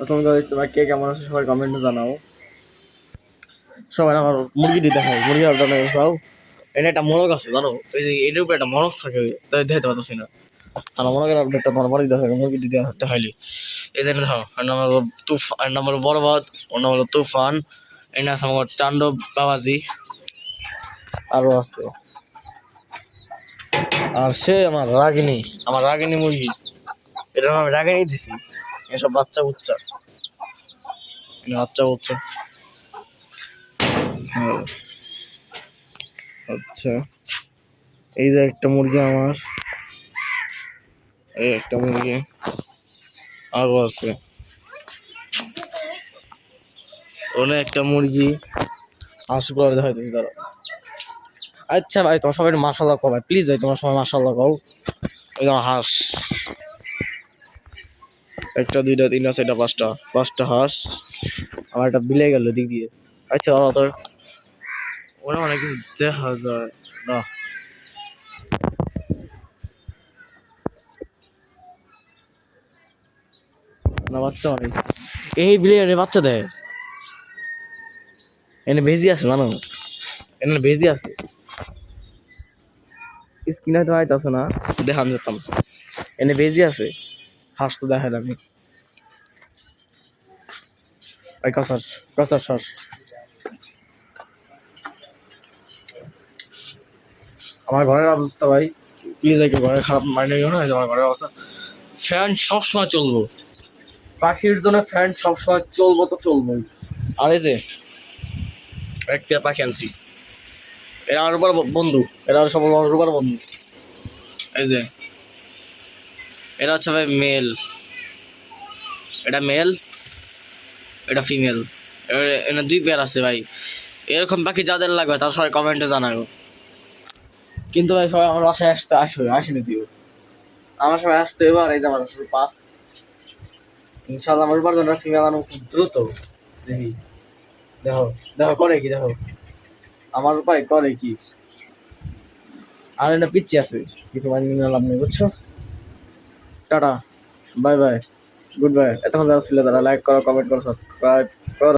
আসসালামু আলাইকুম, তোমার কে কেমন আছে সবাই কমেন্টে জানাও। সবাই আমার মুরগি দিতে হয়, মুরগি আপনার চাও। এটা একটা মোরগ আছে জানো, এই যে এটার উপরে একটা মোরগ থাকে, তাই দেখতে পাচ্ছি না। আর মোরগের আপডেটটা তোমার বাড়ি দিতে হবে, মুরগি দিতে হতে হইলে এই জন্য ধরো আর নাম হলো তুফান, আর নাম হলো বরবাদ, ওর নাম হলো তুফান, এই না আছে আমার তাণ্ডব বাবাজি, আরো আছে। আর সে আমার রাগিনী মুরগি, এটা আমি রাগিনী দিছি। এসব বাচ্চা বুচ্চা বাচ্চা বুচ্চা আচ্ছা, এই যে একটা মুরগি আমার, এই একটা মুরগি আরো আছে, ওনে একটা মুরগি হাঁসগুলো দেখাইতেছি তারা। আচ্ছা ভাই, তোমার সবাই মাশাআল্লাহ কও ভাই, প্লিজ ভাই, তোমার সবাই মাশাআল্লাহ কও। ওই যে হাঁস, একটা দুইটা তিনটা চারটা পাঁচটা হাঁস। আমার একটা বিলে গেল দিক দিয়ে। আচ্ছা দাদা, তোর ওরা অনেক কিছু দেখা যায় না। না বাচ্চা অনেক, এই বিলে বাচ্চা দেয়। এনে ভেজি আছে জানো, এনে ভেজি আছে, স্কিন হয়তো আইতাছে না, দেখান যেতাম। এনে ভেজি আছে, হাঁস তো দেখাই আমি। ওই কাঁচার হাঁস। আমার ঘরের অবস্থা ভাই, প্লিজ ভাই ঘরের খারাপ মাইন্ড নিও না। আমার ঘরের অবস্থা, ফ্যান সবসময় চলবো, পাখির জন্য ফ্যান সবসময় চলবো তো চলবোই। আর এই যে একটা পাখি আনছি, এরা আমার উপর বন্ধু, এরা সব আমার উপর বন্ধু। এই যে এটা হচ্ছে ভাই মেল, এটা মেল, এটা ফিমেল, এটা দুই পেয়ার আছে ভাই। এরকম পাখি যাদের লাগবে তারা সবাই কমেন্টে জানাবো। কিন্তু ভাই সবাই আমার বাসায় আসেনি দিও, আমার সবাই আসতে এবার। এই যে আমার রূপা, ইনশাল্লাহ আমার রূপার জন্য ফিমেল আনো খুব দ্রুত। দেখি, দেখো দেখো করে কি, দেখো আমার রূপাই করে কি। আর এটা পিচ্ছি আছে, কিছু মাইনে নিলাম নেই, বুঝছো। Tata, bye bye, good bye. এতক্ষণ যারা ছিল তারা লাইক করো, কমেন্ট করো, সাবস্ক্রাইব করো।